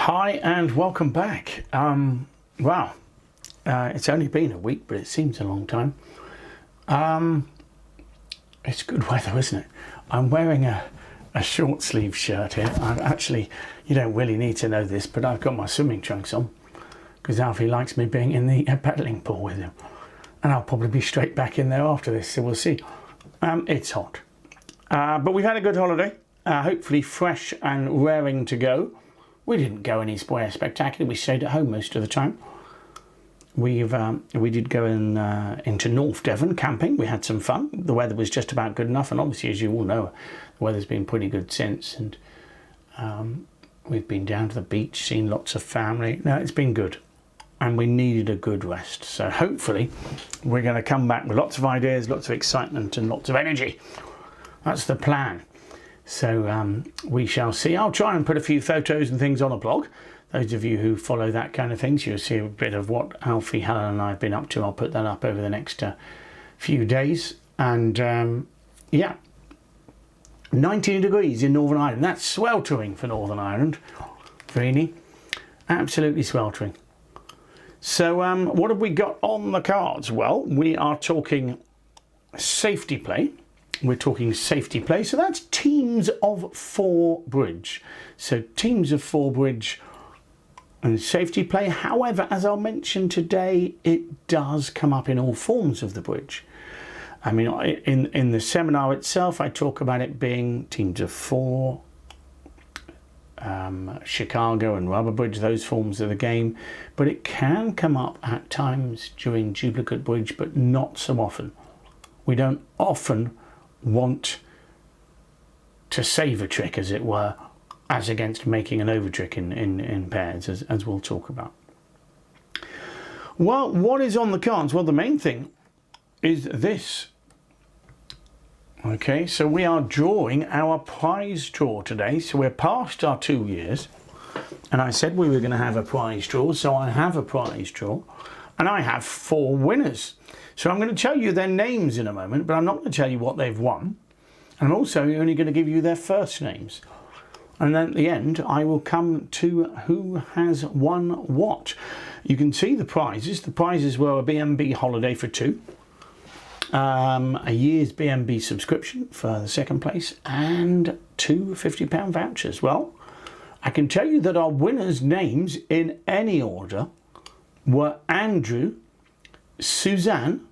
Hi and welcome back. Wow, it's only been a week, but it seems a long time. It's good weather, isn't it? I'm wearing a short sleeve shirt here. You don't really need to know this, but I've got my swimming trunks on because Alfie likes me being in the paddling pool with him. And I'll probably be straight back in there after this, so we'll see. It's hot. But we've had a good holiday, hopefully fresh and raring to go. We didn't go anywhere spectacular. We stayed at home most of the time. We did go into North Devon camping. We had some fun. The weather was just about good enough, and obviously, as you all know, the weather's been pretty good since. And we've been down to the beach, seen lots of family. No, it's been good, and we needed a good rest. So hopefully, we're going to come back with lots of ideas, lots of excitement, and lots of energy. That's the plan. So we shall see. I'll try and put a few photos and things on a blog. Those of you who follow that kind of thing, so you'll see a bit of what Alfie, Helen and I have been up to. I'll put that up over the next few days. And yeah, 19 degrees in Northern Ireland. That's sweltering for Northern Ireland. Really, absolutely sweltering. So what have we got on the cards? Well, we are talking safety play. We're talking safety play, so that's teams of 4 bridge. So teams of 4 bridge and safety play. However, as I'll mention today, it does come up in all forms of the bridge. I mean, in the seminar itself, I talk about it being teams of 4, Chicago and rubber bridge, those forms of the game. But it can come up at times during duplicate bridge, but not so often. We don't often want to save a trick, as it were, as against making an over trick in pairs, as we'll talk about. Well, what is on the cards? Well, the main thing is this. Okay, so we are drawing our prize draw today. So we're past our 2 years, and I said we were going to have a prize draw, so I have a prize draw, and I have 4 winners. So I'm going to tell you their names in a moment, but I'm not going to tell you what they've won. And I'm also only going to give you their first names. And then at the end, I will come to who has won what. You can see the prizes. The prizes were a B&B holiday for 2, a year's B&B subscription for the second place, and 2 £50 vouchers. Well, I can tell you that our winners' names in any order were Andrew, Suzanne,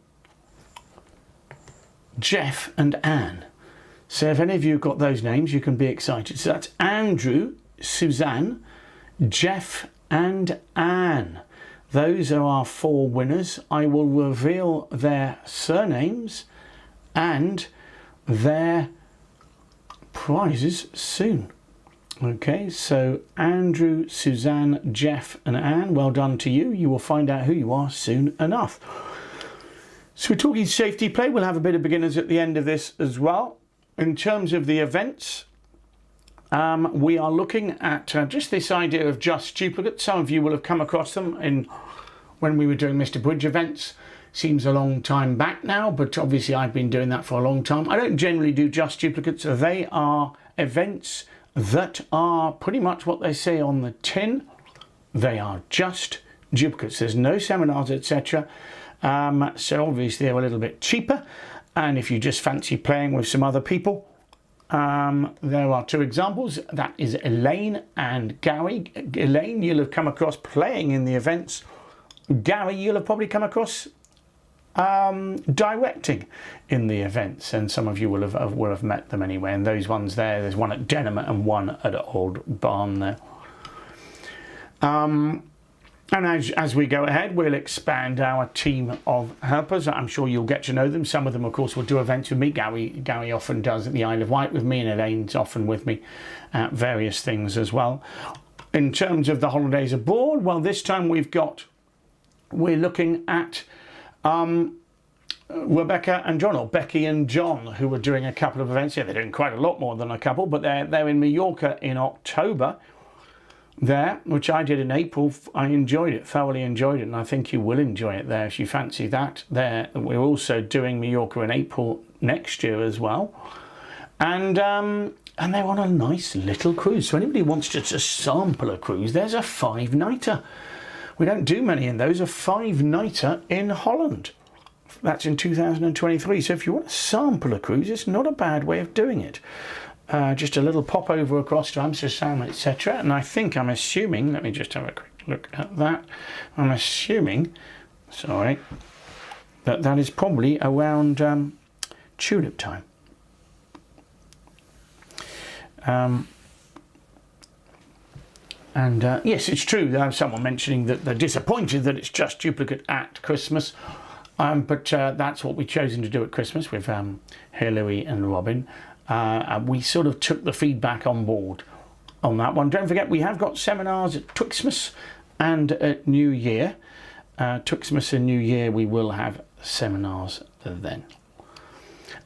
Jeff and Anne. So if any of you have got those names, you can be excited. So that's Andrew, Suzanne, Jeff and Anne. Those are our 4 winners. I will reveal their surnames and their prizes soon. Okay, so Andrew, Suzanne, Jeff and Anne, well done to you. You will find out who you are soon enough. So we're talking safety play. We'll have a bit of beginners at the end of this as well. In terms of the events, we are looking at just this idea of just duplicates. Some of you will have come across them when we were doing Mr. Bridge events. Seems a long time back now, but obviously I've been doing that for a long time. I don't generally do just duplicates. They are events that are pretty much what they say on the tin. They are just duplicates. There's no seminars, etc. So obviously they're a little bit cheaper. And if you just fancy playing with some other people, there are 2 examples. That is Elaine and Gary. Elaine, you'll have come across playing in the events. Gary, you'll have probably come across directing in the events, and some of you will have met them anyway. And those ones there's one at Denham and one at Old Barn there. And as we go ahead, we'll expand our team of helpers. I'm sure you'll get to know them. Some of them, of course, will do events with me. Gary often does at the Isle of Wight with me, and Elaine's often with me at various things as well. In terms of the holidays abroad, well, this time we're looking at Rebecca and John, or Becky and John, who are doing a couple of events. Yeah, they're doing quite a lot more than a couple, but they're in Majorca in October there, which I did in April. I enjoyed it, thoroughly enjoyed it, and I think you will enjoy it there if you fancy that. There, we're also doing Majorca in April next year as well. And and they're on a nice little cruise. So anybody who wants to just sample a cruise, there's a 5-nighter. We don't do many in those, a 5-nighter in Holland. That's in 2023. So if you want to sample a cruise, it's not a bad way of doing it. Just a little pop over across to Amsterdam, etc. And I'm assuming, let me just have a quick look at that. I'm assuming, sorry, that is probably around tulip time. Yes, it's true. There's someone mentioning that they're disappointed that it's just duplicate at Christmas. But that's what we've chosen to do at Christmas with Hilary and Robin. We sort of took the feedback on board on that one. Don't forget, we have got seminars at Twixmas and at New Year. Twixmas and New Year, we will have seminars then.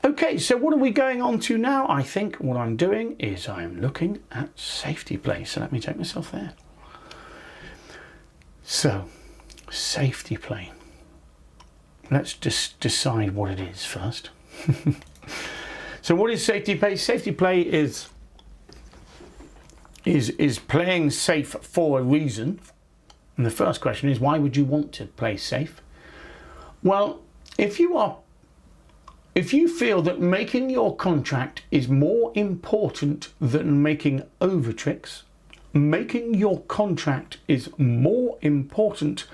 Okay, so what are we going on to now? I think what I'm doing is I'm looking at safety play. So let me take myself there. So, safety play. Let's just decide what it is first. So what is safety play? Safety play is playing safe for a reason. And the first question is, why would you want to play safe? Well, if you feel that making your contract is more important than making over tricks, making your contract is more important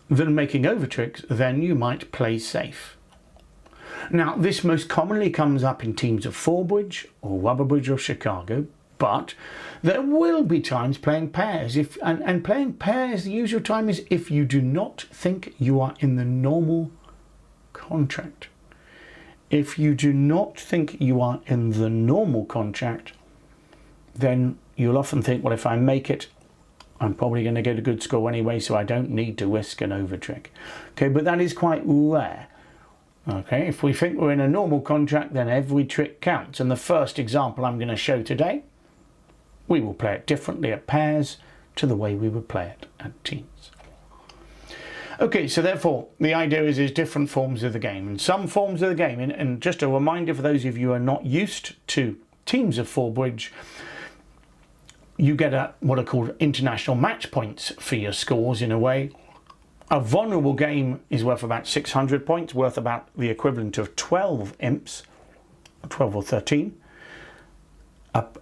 than making over tricks, then you might play safe. Now, this most commonly comes up in teams of 4-bridge or rubber bridge or Chicago, but there will be times playing pairs. And playing pairs, the usual time is if you do not think you are in the normal contract. If you do not think you are in the normal contract, then you'll often think, well, if I make it, I'm probably going to get a good score anyway, so I don't need to risk an over trick. Okay, but that is quite rare. Okay, if we think we're in a normal contract, then every trick counts. And the first example I'm going to show today, we will play it differently at pairs to the way we would play it at teams. Okay, so therefore, the idea is there's different forms of the game. And some forms of the game, and just a reminder for those of you who are not used to teams of 4-bridge, you get what are called international match points for your scores in a way. A vulnerable game is worth about 600 points, worth about the equivalent of 12 imps, 12 or 13.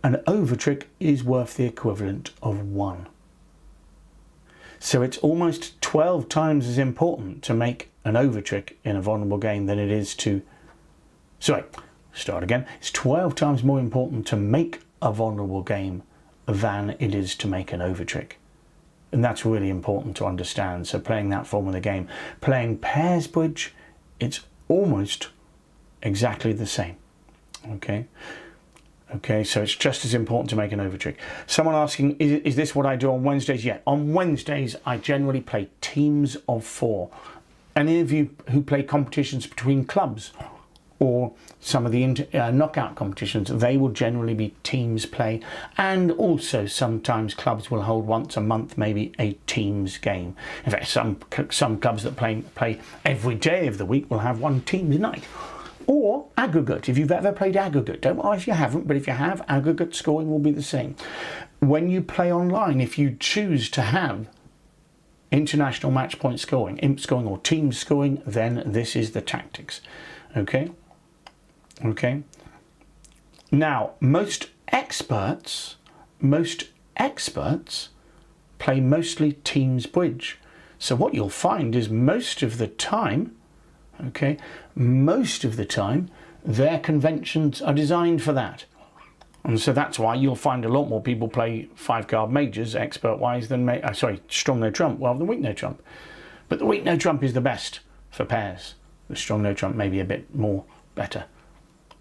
An over trick is worth the equivalent of 1. So it's almost 12 times as important to make an over trick in a vulnerable game than it is to... Sorry, start again. It's 12 times more important to make a vulnerable game than it is to make an over trick. And that's really important to understand. So playing that form of the game, playing pairs bridge, it's almost exactly the same. Okay, so it's just as important to make an over trick. Someone asking, is this what I do on Wednesdays? Yeah, on Wednesdays I generally play teams of 4. Any of you who play competitions between clubs or some of the knockout competitions, they will generally be teams play. And also sometimes clubs will hold once a month, maybe a teams game. In fact, some clubs that play every day of the week will have one teams night. Or aggregate, if you've ever played aggregate. Don't worry if you haven't, but if you have, aggregate scoring will be the same. When you play online, if you choose to have international match point scoring, imp scoring or team scoring, then this is the tactics. Okay? Now, most experts play mostly teams bridge. So what you'll find is most of the time, their conventions are designed for that. And so that's why you'll find a lot more people play 5-card majors expert-wise than, strong no trump rather than weak no trump. But the weak no trump is the best for pairs. The strong no trump may be a bit more better.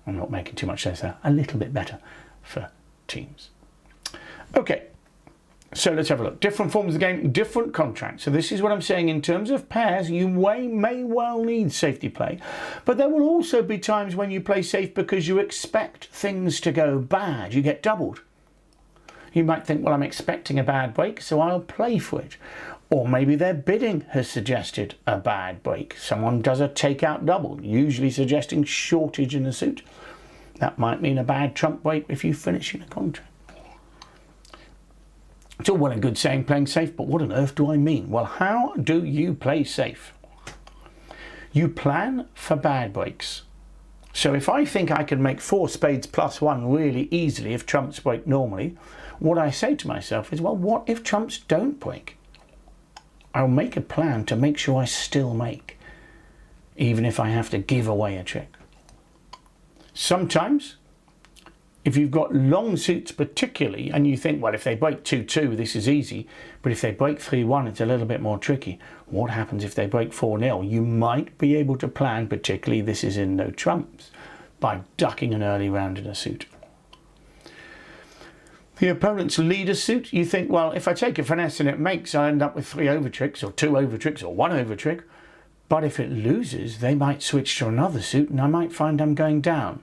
I'm not making too much sense there. A little bit better for teams. Okay, so let's have a look. Different forms of the game, different contracts. So this is what I'm saying. In terms of pairs, you may well need safety play. But there will also be times when you play safe because you expect things to go bad. You get doubled. You might think, well, I'm expecting a bad break, so I'll play for it. Or maybe their bidding has suggested a bad break. Someone does a takeout double, usually suggesting shortage in the suit. That might mean a bad trump break if you finish in a contract. It's all well and good saying playing safe, but what on earth do I mean? Well, how do you play safe? You plan for bad breaks. So if I think I can make 4 spades plus 1 really easily if trumps break normally, what I say to myself is, well, what if trumps don't break? I'll make a plan to make sure I still make, even if I have to give away a trick. Sometimes, if you've got long suits particularly, and you think, well, if they break 2-2, this is easy, but if they break 3-1, it's a little bit more tricky. What happens if they break 4-0? You might be able to plan, particularly this is in no trumps, by ducking an early round in a suit. The opponent's leader suit, you think, well, if I take a finesse and it makes, I end up with 3 over tricks, or 2 over tricks, or 1 over trick. But if it loses, they might switch to another suit, and I might find I'm going down.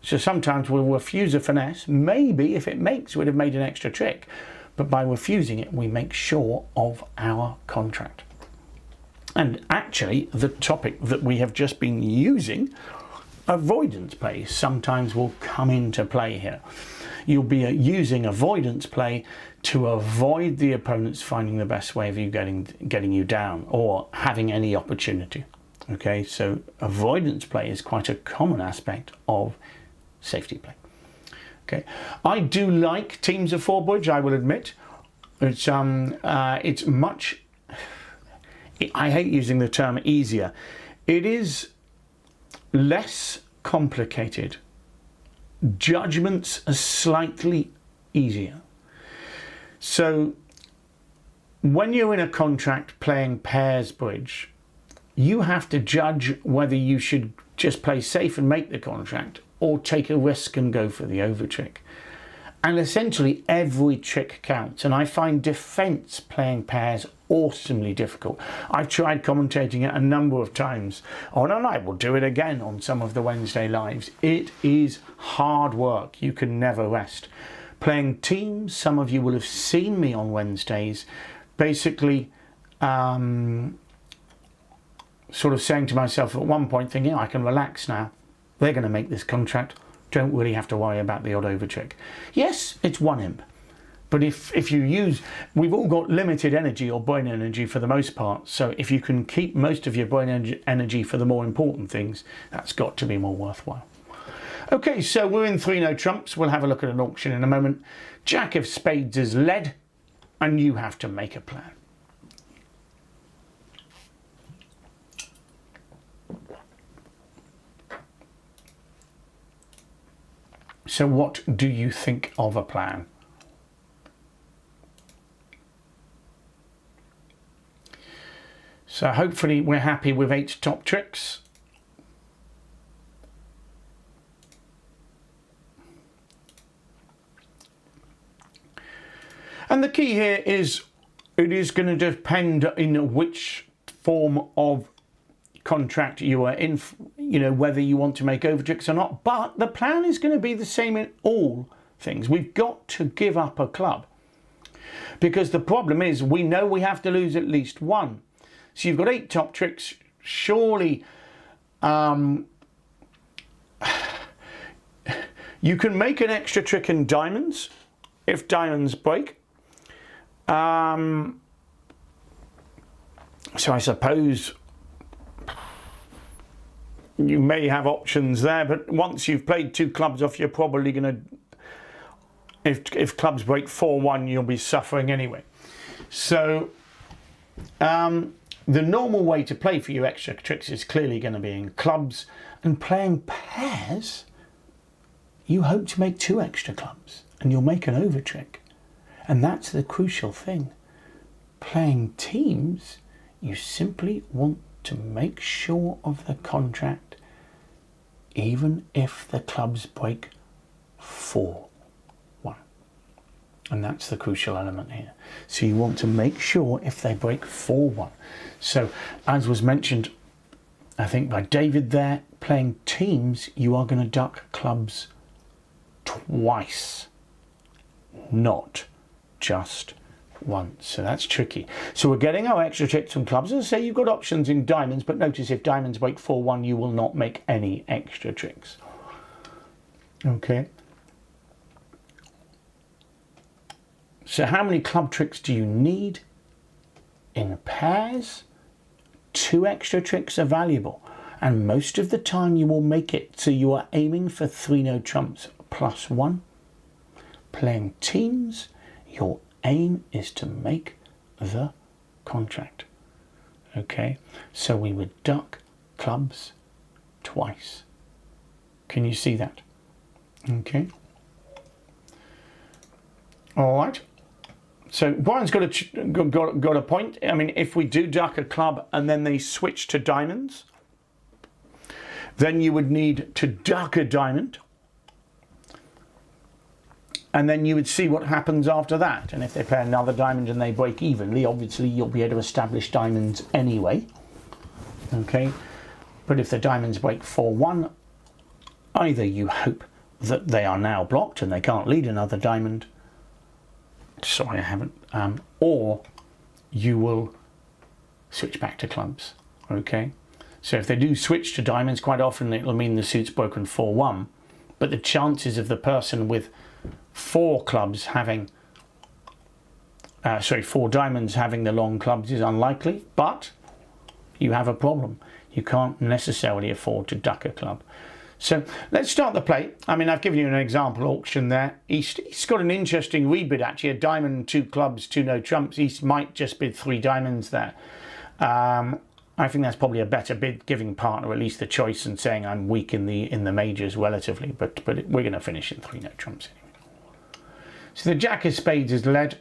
So sometimes we'll refuse a finesse. Maybe if it makes, we'd have made an extra trick. But by refusing it, we make sure of our contract. And actually, the topic that we have just been using, avoidance play, sometimes will come into play here. You'll be using avoidance play to avoid the opponents finding the best way of you getting you down or having any opportunity. Okay, so avoidance play is quite a common aspect of safety play. Okay, I do like teams of 4 bridge, I will admit. It's much, I hate using the term easier. It is less complicated. Judgments are slightly easier. So when you're in a contract playing pairs bridge, you have to judge whether you should just play safe and make the contract or take a risk and go for the over trick. And essentially every trick counts, and I find defense playing pairs awesomely difficult. I've tried commentating it a number of times on, and I will do it again on some of the Wednesday lives. It is hard work. You can never rest. Playing teams, some of you will have seen me on Wednesdays, basically sort of saying to myself at one point, thinking, I can relax now. They're going to make this contract. Don't really have to worry about the odd over trick. Yes, it's 1 imp. But if you use, we've all got limited energy or brain energy for the most part. So if you can keep most of your brain energy for the more important things, that's got to be more worthwhile. Okay, so we're in 3 no trumps. We'll have a look at an auction in a moment. Jack of spades is led, and you have to make a plan. So what do you think of a plan? So hopefully we're happy with 8 top tricks. And the key here is it is going to depend in which form of contract you are in, you know, whether you want to make over tricks or not, but the plan is going to be the same in all things. We've got to give up a club, because the problem is we know we have to lose at least 1. So you've got 8 top tricks. Surely you can make an extra trick in diamonds if diamonds break. So I suppose you may have options there, but once you've played 2 clubs off, you're probably going to, if clubs break 4-1, you'll be suffering anyway. So the normal way to play for your extra tricks is clearly going to be in clubs, and playing pairs, you hope to make 2 extra clubs and you'll make an over trick. And that's the crucial thing. Playing teams, you simply want to make sure of the contract, even if the clubs break 4-1. And that's the crucial element here. So you want to make sure if they break 4-1. So as was mentioned, I think by David there, playing teams, you are going to duck clubs twice, not just once. So that's tricky. So we're getting our extra tricks from clubs. As I say, you've got options in diamonds, but notice if diamonds break 4-1, you will not make any extra tricks. Okay. So how many club tricks do you need? In pairs, 2 extra tricks are valuable. And most of the time you will make it. So you are aiming for 3 no trumps plus 1. Playing teams, your aim is to make the contract. Okay, so we would duck clubs twice. Can you see that? Okay. All right. So Brian's got a point. I mean, if we do duck a club and then they switch to diamonds, then you would need to duck a diamond, and then you would see what happens after that. And if they play another diamond and they break evenly, obviously you'll be able to establish diamonds anyway. Okay, but if the diamonds break 4-1, either you hope that they are now blocked and they can't lead another diamond. Sorry, I haven't. Or you will switch back to clubs. Okay, so if they do switch to diamonds, quite often it'll mean the suit's broken 4-1, but the chances of the person with 4 clubs having, 4 diamonds having the long clubs is unlikely, but you have a problem. You can't necessarily afford to duck a club. So let's start the play. I mean, I've given you an example auction there. East's got an interesting rebid actually, a diamond, 2 clubs, 2 no trumps. East might just bid 3 diamonds there. I think that's probably a better bid, giving partner at least the choice and saying I'm weak in the majors relatively, but we're going to finish in 3 no trumps anyway. So the jack of spades is led.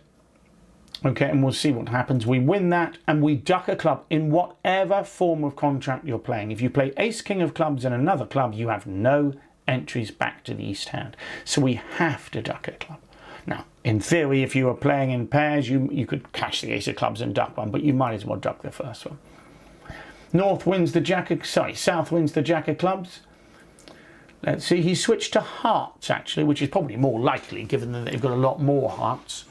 Okay, and we'll see what happens. We win that and we duck a club in whatever form of contract you're playing. If you play ace king of clubs and another club, you have no entries back to the east hand. So we have to duck a club. Now, in theory, if you were playing in pairs, you could cash the ace of clubs and duck one, but you might as well duck the first one. South wins the jack of clubs. Let's see, he switched to hearts actually, which is probably more likely given that they've got a lot more hearts.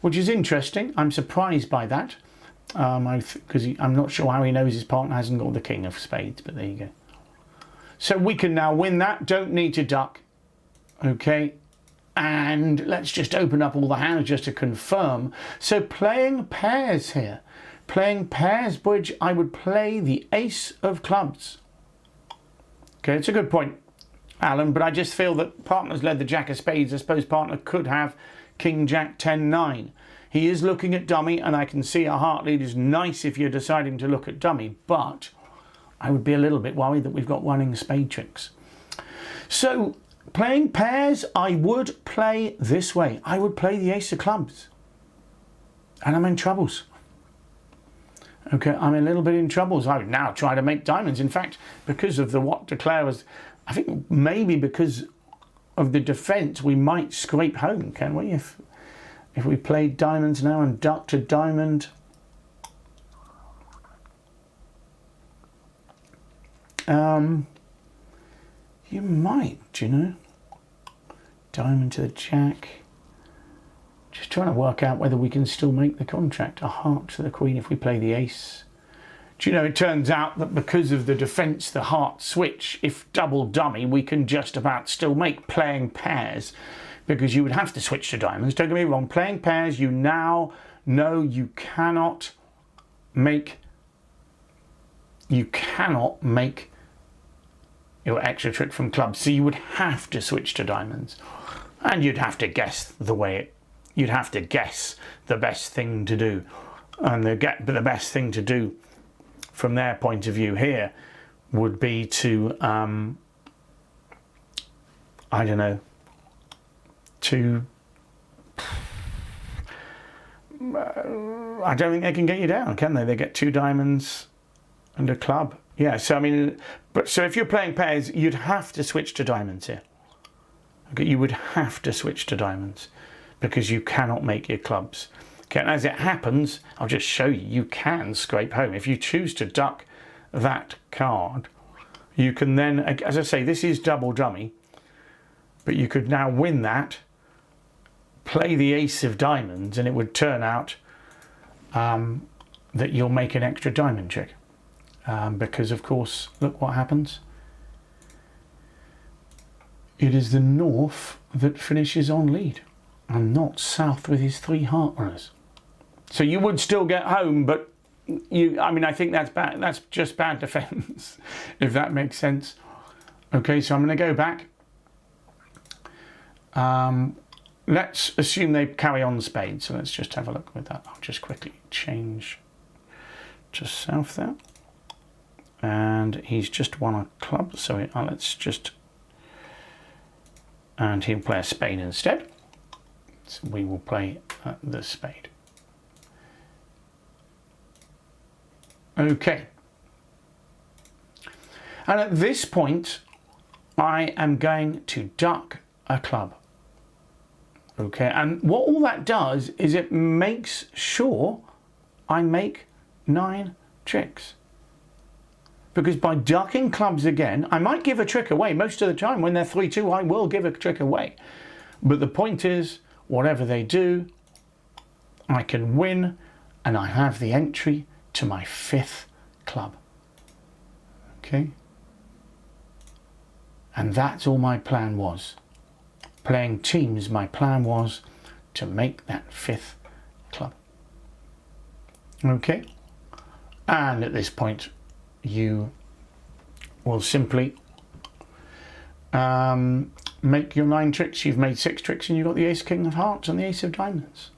Which is interesting. I'm surprised by that, because I'm not sure how he knows his partner hasn't got the king of spades, but there you go. So we can now win that, don't need to duck. Okay, and let's just open up all the hands just to confirm. So playing pairs here, playing pairs bridge, I would play the ace of clubs. Okay, it's a good point, Alan, but I just feel that partner's led the jack of spades. I suppose partner could have King Jack 10-9. He is looking at dummy, and I can see a heart lead is nice if you're deciding to look at dummy, but I would be a little bit worried that we've got running spade tricks. So playing pairs, I would play this way. I would play the ace of clubs, and I'm in troubles. Okay, I'm a little bit in troubles. I would now try to make diamonds. In fact, because of the what declare was, I think maybe because of the defence, we might scrape home, can we? If we played diamonds now and ducked a diamond. You might, do you know? Diamond to the jack. Just trying to work out whether we can still make the contract. A heart to the queen if we play the ace. Do you know, it turns out that because of the defence, the heart switch, if double dummy, we can just about still make playing pairs, because you would have to switch to diamonds. Don't get me wrong, playing pairs, you now know you cannot make your extra trick from clubs, so you would have to switch to diamonds, and you'd have to guess you'd have to guess the best thing to do, and the best thing to do from their point of view here would be to I don't know, to I don't think they can get you down, can they? They get 2 diamonds and a club. Yeah, so I mean, but so if you're playing pairs, you'd have to switch to diamonds here. Okay, you would have to switch to diamonds because you cannot make your clubs. Okay, and as it happens, I'll just show you, you can scrape home. If you choose to duck that card, you can then, as I say, this is double dummy, but you could now win that, play the ace of diamonds, and it would turn out that you'll make an extra diamond trick. Because, of course, look what happens. It is the North that finishes on lead, and not South with his 3 heart runners. So you would still get home, but I think that's bad. That's just bad defence, if that makes sense. Okay, so I'm going to go back. Let's assume they carry on spades. So let's just have a look with that. I'll just quickly change to South there. And he's just won a club, so let's just... And he'll play a spade instead. So we will play the spade. Okay. And at this point, I am going to duck a club. Okay, and what all that does is it makes sure I make 9 tricks. Because by ducking clubs again, I might give a trick away. Most of the time when they're 3-2, I will give a trick away. But the point is, whatever they do, I can win, and I have the entry to my 5th club. Okay? And that's all my plan was. Playing teams, my plan was to make that 5th club. Okay? And at this point, you will simply make your 9 tricks. You've made 6 tricks and you've got the ace king of hearts and the ace of diamonds.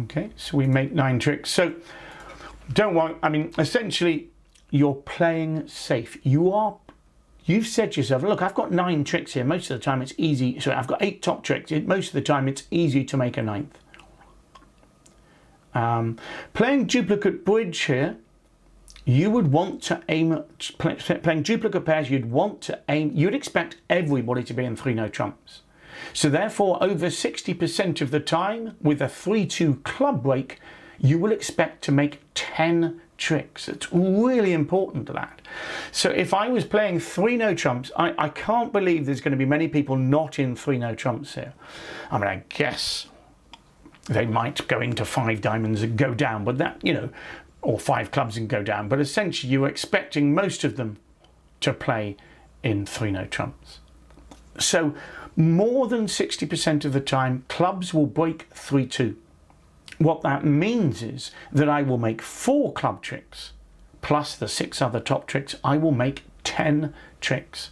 Okay, so we make 9 tricks. So don't worry, I mean, essentially you're playing safe. You've said to yourself, look, I've got 9 tricks here. Most of the time it's easy. So I've got 8 top tricks. Most of the time it's easy to make a 9th. Playing duplicate bridge here, you would want to aim at playing duplicate pairs. You'd expect everybody to be in 3 no trumps. So therefore, over 60% of the time with a 3-2 club break, you will expect to make 10 tricks. It's really important to that. So if I was playing 3 no trumps, I can't believe there's going to be many people not in 3 no trumps here. I mean, I guess they might go into 5 diamonds and go down, but that, you know, or 5 clubs and go down, but essentially you're expecting most of them to play in 3 no trumps. So more than 60% of the time, clubs will break 3-2. What that means is that I will make 4 club tricks, plus the 6 other top tricks. I will make 10 tricks.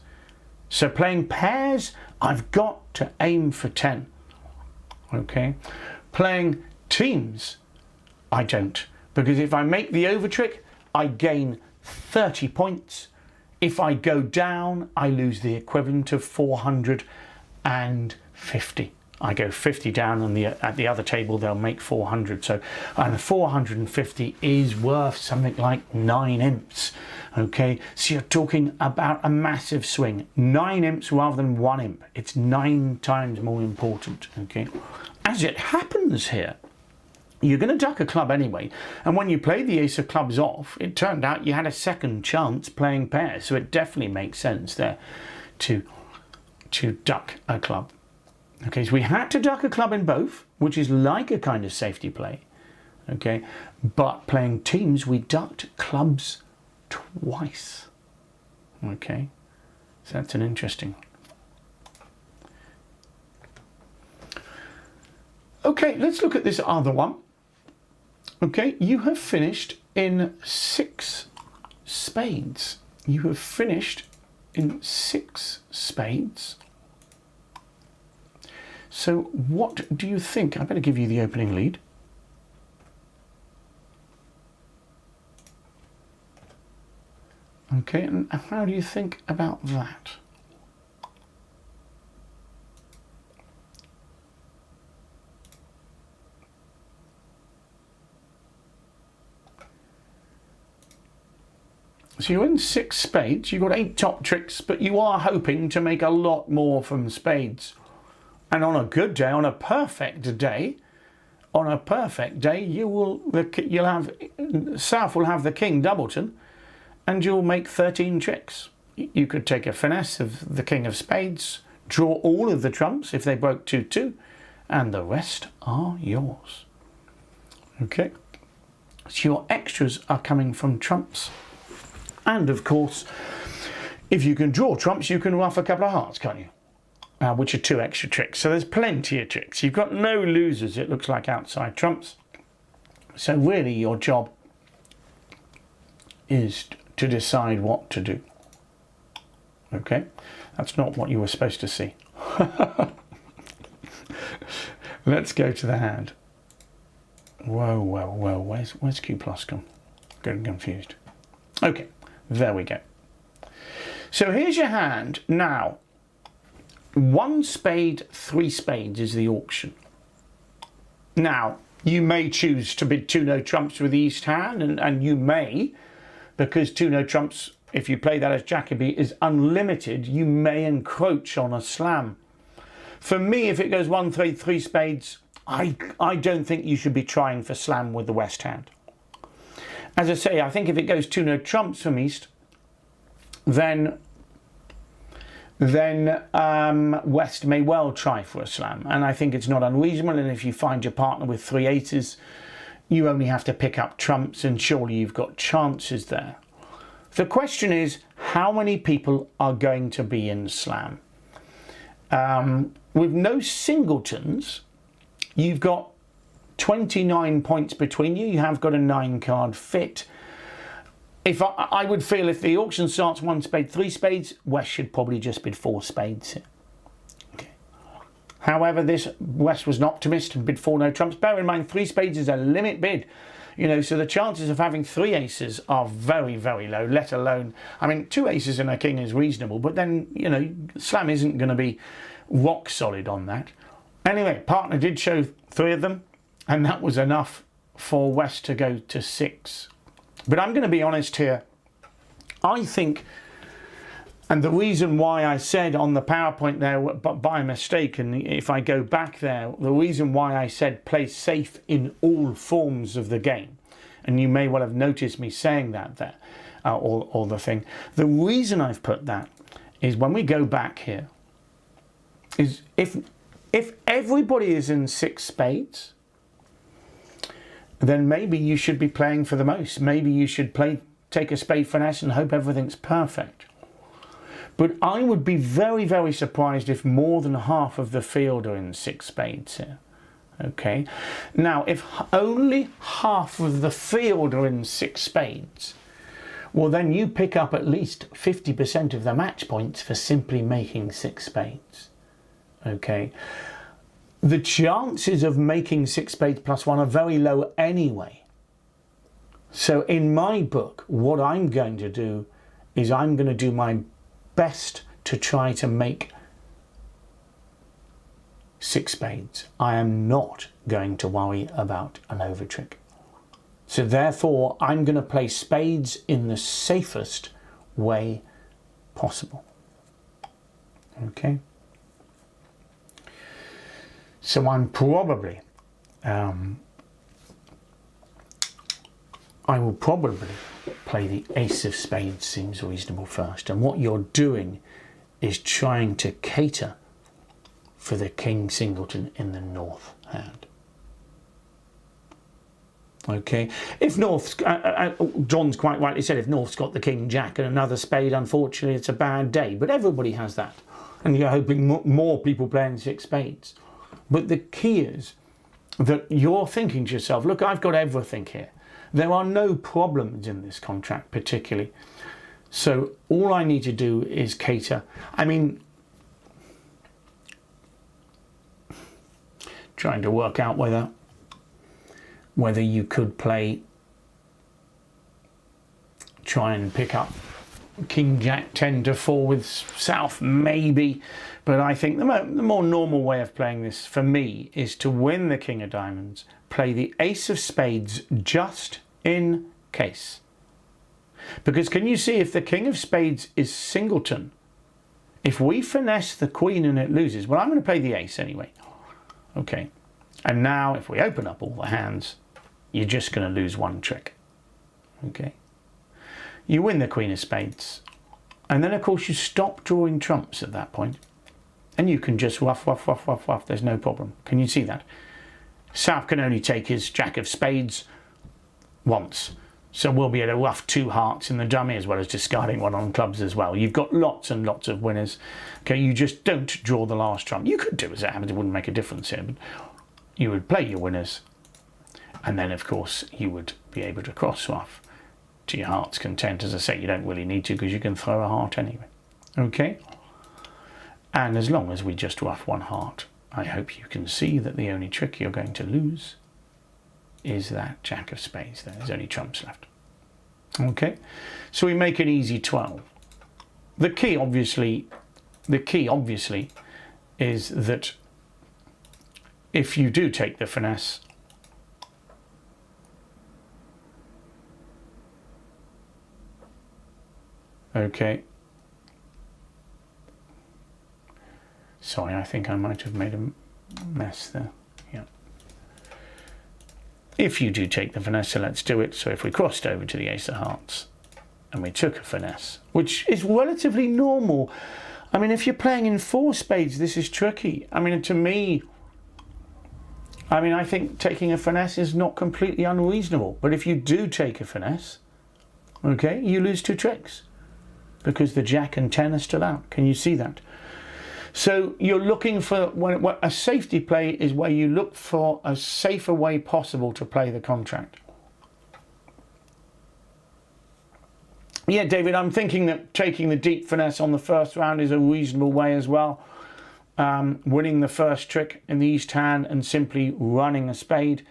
So playing pairs, I've got to aim for 10. Okay? Playing teams, I don't. Because if I make the over trick, I gain 30 points. If I go down, I lose the equivalent of 450. I go 50 down, and at the other table they'll make 400. So, and 450 is worth something like 9 imps. Okay, so you're talking about a massive swing. 9 imps rather than 1 imp. It's 9 times more important. Okay, as it happens here, you're going to duck a club anyway, and when you played the ace of clubs off, it turned out you had a second chance playing pairs, so it definitely makes sense there to duck a club. Okay, so we had to duck a club in both, which is like a kind of safety play. Okay, but playing teams, we ducked clubs twice. Okay, so that's an interesting one. Okay, let's look at this other one. Okay, you have finished in 6 spades. You have finished in 6 spades. So what do you think? I better give you the opening lead. Okay, and how do you think about that? So you're in 6 spades, you've got 8 top tricks, but you are hoping to make a lot more from spades. And on a good day, on a perfect day, you'll have South will have the king doubleton, and you'll make 13 tricks. You could take a finesse of the king of spades, draw all of the trumps if they broke 2-2, and the rest are yours. Okay, so your extras are coming from trumps. And of course, if you can draw trumps, you can ruff a couple of hearts, can't you? which are 2 extra tricks. So there's plenty of tricks. You've got no losers, it looks like, outside trumps. So really your job is to decide what to do. Okay, that's not what you were supposed to see. Let's go to the hand. Whoa, whoa, whoa, where's Q plus gone? Getting confused. Okay, there we go. So here's your hand. Now, 1 spade, 3 spades is the auction. Now, you may choose to bid 2 no trumps with the East hand, and you may, because 2 no trumps, if you play that as Jacoby, is unlimited, you may encroach on a slam. For me, if it goes 1, 3, 3 spades, I don't think you should be trying for slam with the West hand. As I say, I think if it goes 2 no trumps from East, then West may well try for a slam, and I think it's not unreasonable. And if you find your partner with 3 aces, you only have to pick up trumps, and surely you've got chances there. The question is, how many people are going to be in slam? With no singletons, you've got 29 points between you. You have got a 9-card fit. If I would feel if the auction starts 1 spade, 3 spades, West should probably just bid 4 spades here. Okay. However, this West was an optimist and bid 4 no trumps. Bear in mind, 3 spades is a limit bid. You know, so the chances of having 3 aces are very, very low, let alone, I mean, 2 aces and a king is reasonable, but then, you know, slam isn't going to be rock solid on that. Anyway, partner did show 3 of them, and that was enough for West to go to 6. But I'm going to be honest here. I think, and the reason why I said on the PowerPoint there, but by mistake, and if I go back there, the reason why I said play safe in all forms of the game, and you may well have noticed me saying that there, or the thing. The reason I've put that is when we go back here, is if everybody is in 6 spades, then maybe you should be playing for the most. Maybe you should take a spade finesse and hope everything's perfect. But I would be very, very surprised if more than half of the field are in 6 spades here. Okay. Now, if only half of the field are in 6 spades, well, then you pick up at least 50% of the match points for simply making 6 spades. Okay. The chances of making 6 spades plus 1 are very low anyway. So in my book, what I'm going to do is I'm going to do my best to try to make 6 spades. I am not going to worry about an overtrick. So therefore, I'm going to play spades in the safest way possible. Okay. So I'm probably, I will probably play the ace of spades, seems reasonable first. And what you're doing is trying to cater for the king singleton in the north hand. Okay, if North's, John's quite rightly said, if North's got the king jack and another spade, unfortunately it's a bad day. But everybody has that. And you're hoping more people playing 6 spades. But the key is that you're thinking to yourself, look, I've got everything here. There are no problems in this contract particularly. So all I need to do is cater. I mean, trying to work out whether you could try and pick up king jack 10 to 4 with south, maybe. But I think the more normal way of playing this for me is to win the king of diamonds, play the ace of spades just in case. Because can you see, if the king of spades is singleton, if we finesse the queen and it loses, well, I'm going to play the ace anyway. Okay. And now if we open up all the hands, you're just going to lose 1 trick. Okay. You win the queen of spades. And then of course you stop drawing trumps at that point. And you can just ruff, ruff, ruff, ruff, ruff. There's no problem. Can you see that? South can only take his jack of spades once. So we'll be able to rough 2 hearts in the dummy as well as discarding 1 on clubs as well. You've got lots and lots of winners. Okay, you just don't draw the last trump. You could do as it happens, it wouldn't make a difference here, but you would play your winners. And then, of course, you would be able to cross-ruff to your heart's content. As I say, you don't really need to because you can throw a heart anyway. Okay? And as long as we just rough 1 heart, I hope you can see that the only trick you're going to lose is that Jack of Spades. There's only trumps left. Okay? So we make an easy 12. The key, obviously, is that if you do take the finesse, okay. Sorry, I think I might have made a mess there. Yeah. If you do take the finesse, so let's do it. So if we crossed over to the Ace of Hearts and we took a finesse, which is relatively normal. I mean, if you're playing in 4 spades, this is tricky. I mean, to me, I think taking a finesse is not completely unreasonable. But if you do take a finesse, okay, you lose 2 tricks because the Jack and 10 are still out. Can you see that? So you're looking for, a safety play is where you look for a safer way possible to play the contract. Yeah, David, I'm thinking that taking the deep finesse on the first round is a reasonable way as well. Winning the first trick in the east hand and simply running a spade.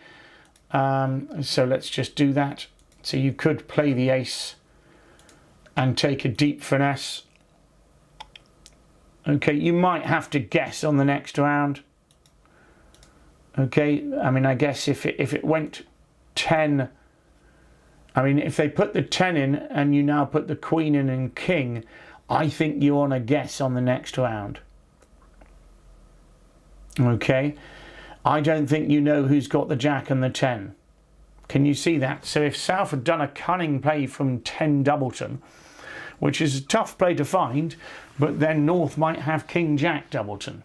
So let's just do that. So you could play the ace and take a deep finesse. Okay, you might have to guess on the next round. Okay, I mean, I guess if it went 10, I mean, if they put the 10 in and you now put the queen in and king, I think you're on a guess on the next round. Okay, I don't think you know who's got the Jack and the 10. Can you see that? So if South had done a cunning play from 10 Doubleton, which is a tough play to find, but then North might have King Jack Doubleton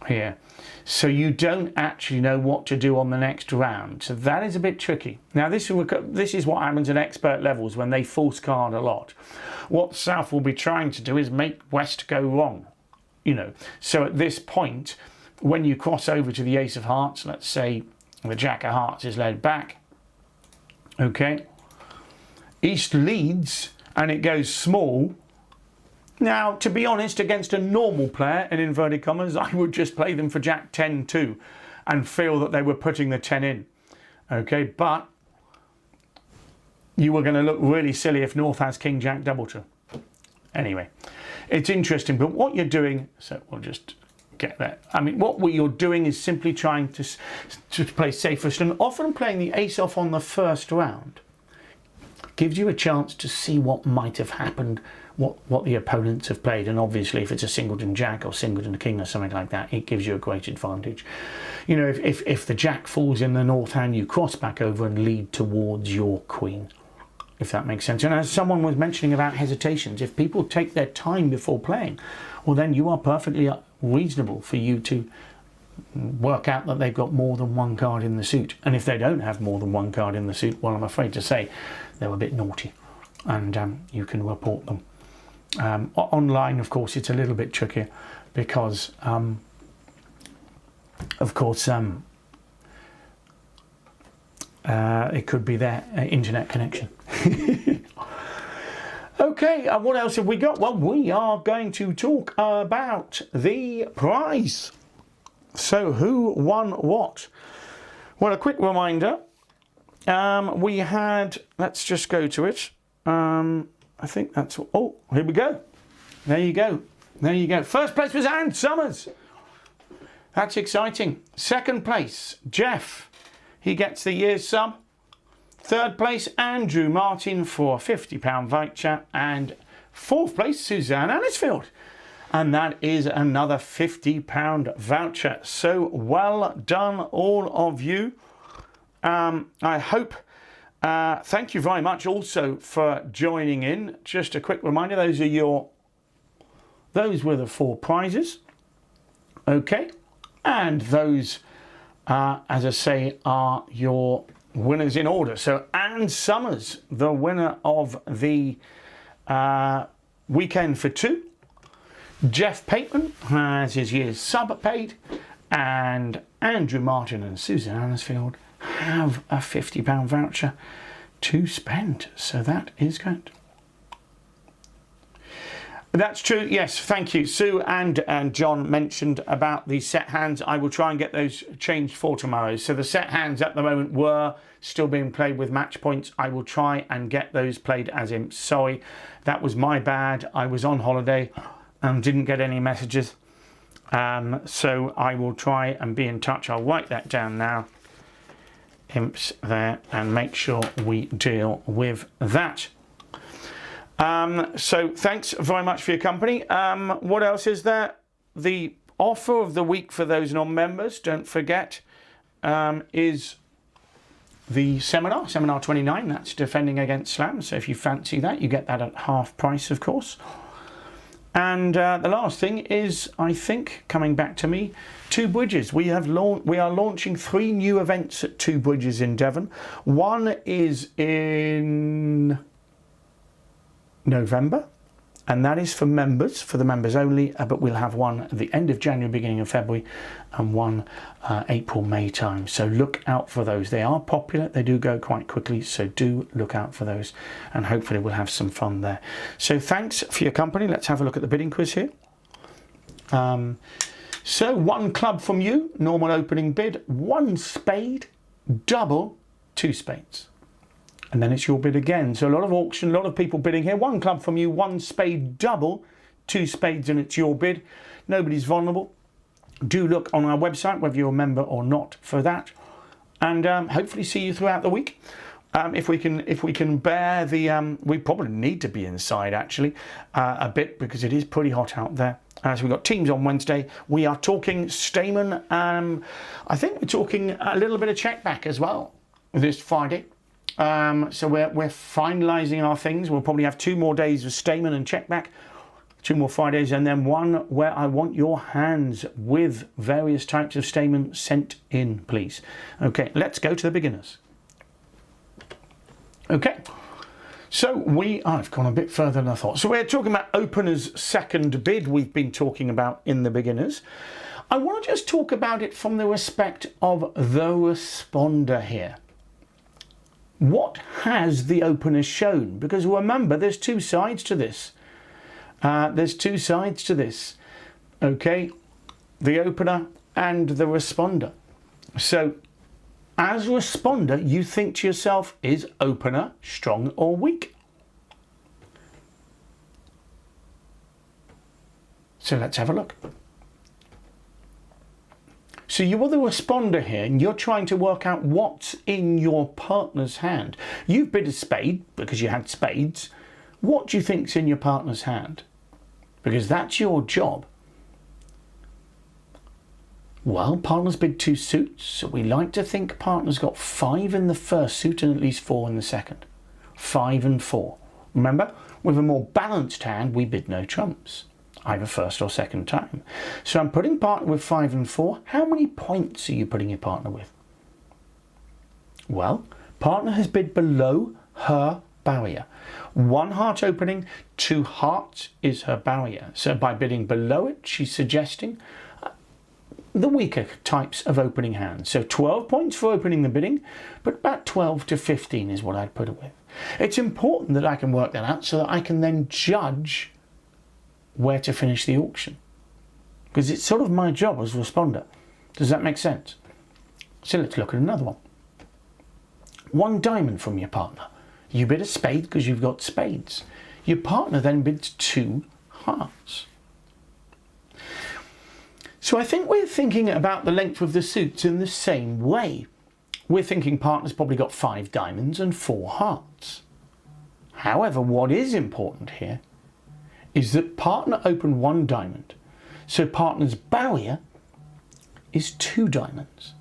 here. So you don't actually know what to do on the next round. So that is a bit tricky. Now this is what happens at expert levels when they false card a lot. What South will be trying to do is make West go wrong. You know, so at this point, when you cross over to the Ace of Hearts, let's say the Jack of Hearts is led back. Okay. East leads and it goes small. Now, to be honest, against a normal player, in inverted commas, I would just play them for Jack 10 too and feel that they were putting the 10 in. Okay, but you were going to look really silly if North has King Jack Doubleton. Anyway, it's interesting, but what you're doing, so we'll just get that. I mean, what you're doing is simply trying to play safest, and often playing the ace off on the first round gives you a chance to see what might have happened, what the opponents have played. And obviously if it's a singleton Jack or singleton King or something like that, it gives you a great advantage. You know, if the Jack falls in the North hand, you cross back over and lead towards your Queen, if that makes sense. And as someone was mentioning about hesitations, if people take their time before playing, well then you are perfectly reasonable for you to work out that they've got more than 1 card in the suit. And if they don't have more than 1 card in the suit, well, I'm afraid to say they were a bit naughty, and you can report them. Online, of course, it's a little bit trickier because, of course, it could be their internet connection. Okay, what else have we got? Well, we are going to talk about the prize. So who won what? Well, a quick reminder. We had, let's just go to it. I think that's, oh, here we go. There you go. There you go. First place was Anne Summers. That's exciting. Second place, Jeff. He gets the year's sub. Third place, Andrew Martin for a £50 voucher. And fourth place, Suzanne Anisfield. And that is another £50 voucher. So well done, all of you. I hope, thank you very much also for joining in. Just a quick reminder, those were the 4 prizes. Okay. And those, as I say, are your winners in order. So Anne Summers, the winner of the weekend for 2. Jeff Pateman has his year's sub paid, and Andrew Martin and Susan Annisfield have a £50 voucher to spend. So that is good. That's true, yes, thank you. Sue and John mentioned about the set hands. I will try and get those changed for tomorrow. So the set hands at the moment were still being played with match points. I will try and get those played as imps. Sorry, that was my bad. I was on holiday and didn't get any messages. So I will try and be in touch. I'll write that down now. Imps there, and make sure we deal with that. So thanks very much for your company. What else is there? The offer of the week for those non-members, don't forget, is the seminar 29. That's defending against slam. So if you fancy that, you get that at half price, of course. And the last thing is, I think, coming back to me, Two Bridges. We are launching 3 new events at Two Bridges in Devon. One is in November, and that is for members, for the members only, but we'll have one at the end of January, beginning of February, and one April, May time. So look out for those. They are popular, they do go quite quickly, so do look out for those, and hopefully we'll have some fun there. So thanks for your company. Let's have a look at the bidding quiz here. So 1 club from you, normal opening bid, 1 spade, double, 2 spades. And then it's your bid again. So a lot of auction, a lot of people bidding here. 1 club from you, 1 spade double, 2 spades, and it's your bid. Nobody's vulnerable. Do look on our website, whether you're a member or not, for that. And hopefully see you throughout the week. If we can bear the, we probably need to be inside actually a bit, because it is pretty hot out there. So we've got teams on Wednesday. We are talking Stayman. I think we're talking a little bit of check back as well this Friday. So we're finalising our things. We'll probably have 2 more days of Stayman and check back, 2 more Fridays, and then one where I want your hands with various types of Stayman sent in, please. Okay, let's go to the beginners. Okay, so I've gone a bit further than I thought. So we're talking about opener's second bid we've been talking about in the beginners. I want to just talk about it from the respect of the responder here. What has the opener shown? Because remember, there's 2 sides to this. There's 2 sides to this. Okay, the opener and the responder. So as responder, you think to yourself, is opener strong or weak? So let's have a look. So you are the responder here, and you're trying to work out what's in your partner's hand. You've bid a spade because you had spades. What do you think's in your partner's hand? Because that's your job. Well, partner's bid 2 suits, so we like to think partner's got 5 in the first suit and at least 4 in the second. 5 and 4. Remember, with a more balanced hand, we bid no trumps, either first or second time. So I'm putting partner with 5 and 4. How many points are you putting your partner with? Well, partner has bid below her barrier. 1 heart opening, 2 hearts is her barrier. So by bidding below it, she's suggesting the weaker types of opening hands. So 12 points for opening the bidding, but about 12 to 15 is what I'd put it with. It's important that I can work that out so that I can then judge where to finish the auction, because it's sort of my job as a responder. Does that make sense? So let's look at another one. 1 diamond from your partner. You bid a spade because you've got spades. Your partner then bids 2 hearts. So I think we're thinking about the length of the suits in the same way. We're thinking partner's probably got 5 diamonds and 4 hearts. However, what is important here is that partner opened 1 diamond. So partner's barrier is 2 diamonds.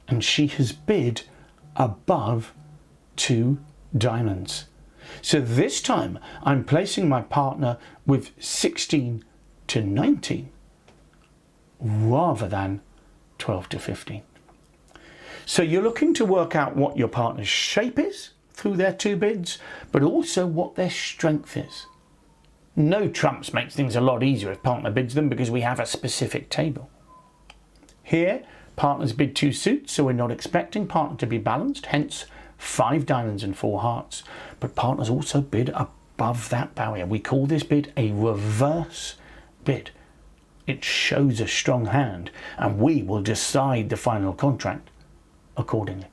And she has bid above 2 diamonds. So this time I'm placing my partner with 16 to 19 rather than 12 to 15. So you're looking to work out what your partner's shape is through their 2 bids, but also what their strength is. No trumps makes things a lot easier if partner bids them because we have a specific table. Here, partners bid 2 suits, so we're not expecting partner to be balanced, hence 5 diamonds and 4 hearts. But partners also bid above that barrier. We call this bid a reverse bid. It shows a strong hand, and we will decide the final contract accordingly.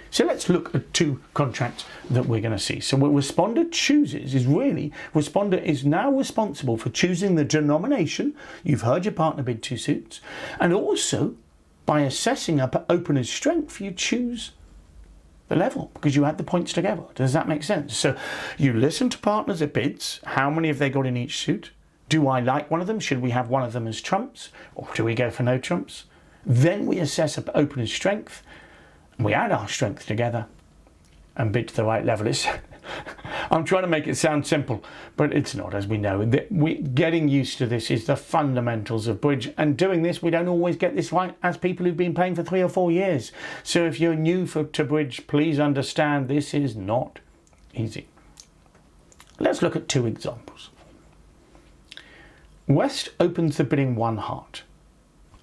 So let's look at 2 contracts that we're going to see. So what responder chooses is really, responder is now responsible for choosing the denomination. You've heard your partner bid 2 suits, and also by assessing up opener's strength, you choose the level because you add the points together. Does that make sense? So you listen to partners at bids. How many have they got in each suit? Do I like one of them? Should we have one of them as trumps, or do we go for no trumps? Then we assess up opener's strength, and we add our strength together and bid to the right level. I'm trying to make it sound simple, but it's not, as we know. Getting used to this is the fundamentals of bridge, and doing this, we don't always get this right as people who've been playing for 3 or 4 years. So if you're new to bridge, please understand this is not easy. Let's look at 2 examples. West opens the bidding 1 heart,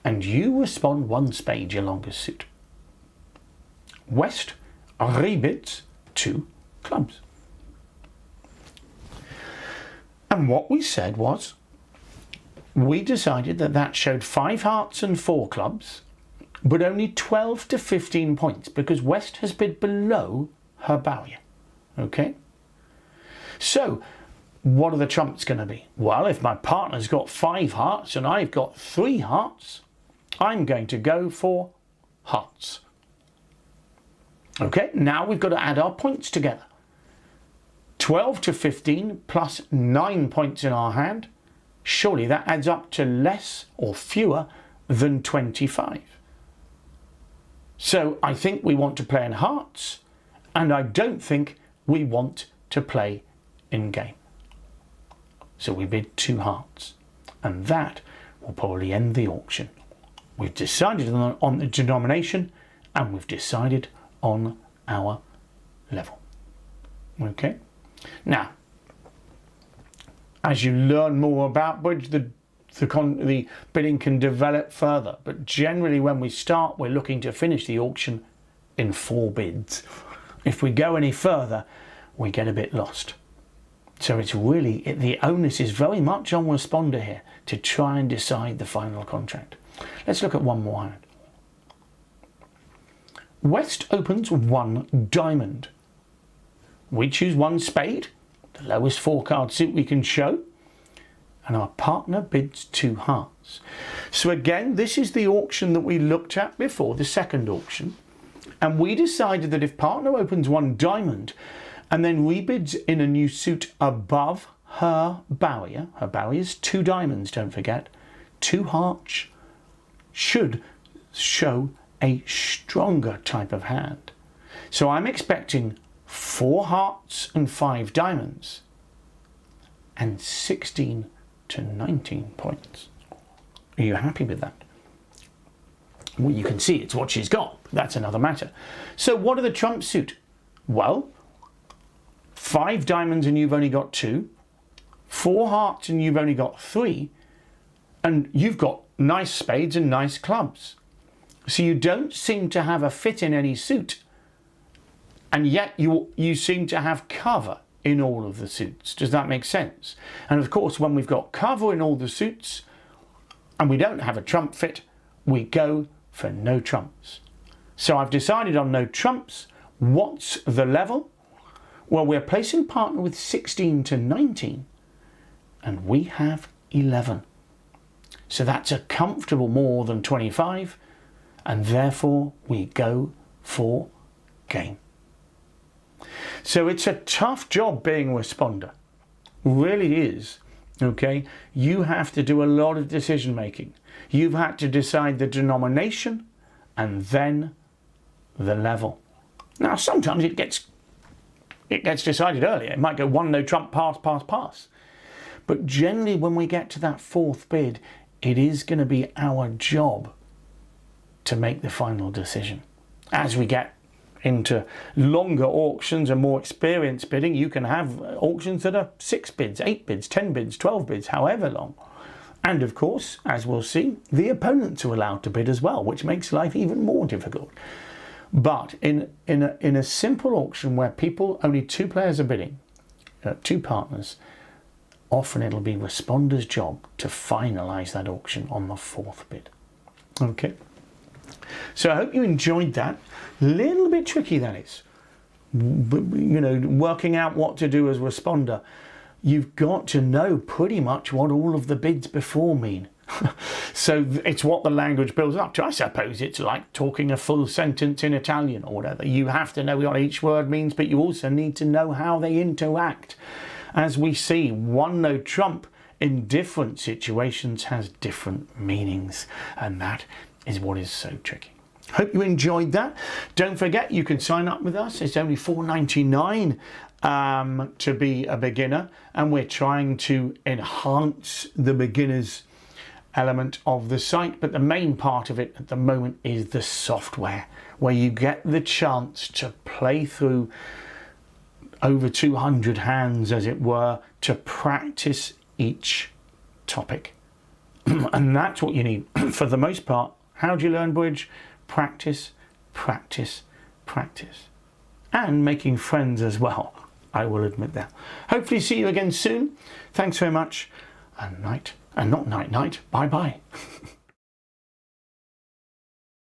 and you respond 1 spade, your longest suit. West rebids 2 clubs. And what we said was, we decided that that showed 5 hearts and 4 clubs, but only 12 to 15 points because West has bid below her barrier. Okay? So, what are the trumps going to be? Well, if my partner's got 5 hearts and I've got 3 hearts, I'm going to go for hearts. Okay, now we've got to add our points together. 12 to 15 plus 9 points in our hand. Surely that adds up to less or fewer than 25. So I think we want to play in hearts, and I don't think we want to play in game. So we bid 2 hearts, and that will probably end the auction. We've decided on the denomination, and we've decided on our level. Okay? Now, as you learn more about bridge, the bidding can develop further, but generally when we start, we're looking to finish the auction in 4 bids. If we go any further, we get a bit lost. So it's really, the onus is very much on responder here to try and decide the final contract. Let's look at one more hand. West opens 1 diamond. We choose 1 spade, the lowest 4-card suit we can show, and our partner bids 2 hearts. So again, this is the auction that we looked at before, the second auction, and we decided that if partner opens 1 diamond and then rebids in a new suit above her barrier is 2 diamonds, don't forget, 2 hearts should show a stronger type of hand. So I'm expecting 4 hearts and 5 diamonds and 16 to 19 points. Are you happy with that? Well, you can see it's what she's got. That's another matter. So what are the trump suit? Well, 5 diamonds and you've only got 2, 4 hearts and you've only got 3, and you've got nice spades and nice clubs. So you don't seem to have a fit in any suit, and yet you seem to have cover in all of the suits. Does that make sense? And of course, when we've got cover in all the suits and we don't have a trump fit, we go for no trumps. So I've decided on no trumps. What's the level? Well, we're placing partner with 16 to 19, and we have 11. So that's a comfortable more than 25, and therefore we go for game. So it's a tough job being a responder. Really is. Okay? You have to do a lot of decision making. You've had to decide the denomination and then the level. Now sometimes it gets decided earlier. It might go 1 no trump, pass, pass, pass. But generally when we get to that 4th bid, it is going to be our job to make the final decision. As we get into longer auctions and more experienced bidding, you can have auctions that are 6 bids, 8 bids, 10 bids, 12 bids, however long. And of course, as we'll see, the opponents are allowed to bid as well, which makes life even more difficult. But in a simple auction where only 2 players are bidding, 2 partners, often it'll be responder's job to finalise that auction on the 4th bid. Okay. So I hope you enjoyed that. Little bit tricky, that is. You know, working out what to do as responder. You've got to know pretty much what all of the bids before mean. So it's what the language builds up to. I suppose it's like talking a full sentence in Italian or whatever. You have to know what each word means, but you also need to know how they interact. As we see, one no trump in different situations has different meanings, and that is what is so tricky. Hope you enjoyed that. Don't forget, you can sign up with us. It's only $4.99 to be a beginner, and we're trying to enhance the beginners element of the site, but the main part of it at the moment is the software, where you get the chance to play through over 200 hands, as it were, to practice each topic. And that's what you need. For the most part, how do you learn bridge? Practice, practice, practice. And making friends as well, I will admit that. Hopefully see you again soon. Thanks very much. And not night, bye bye.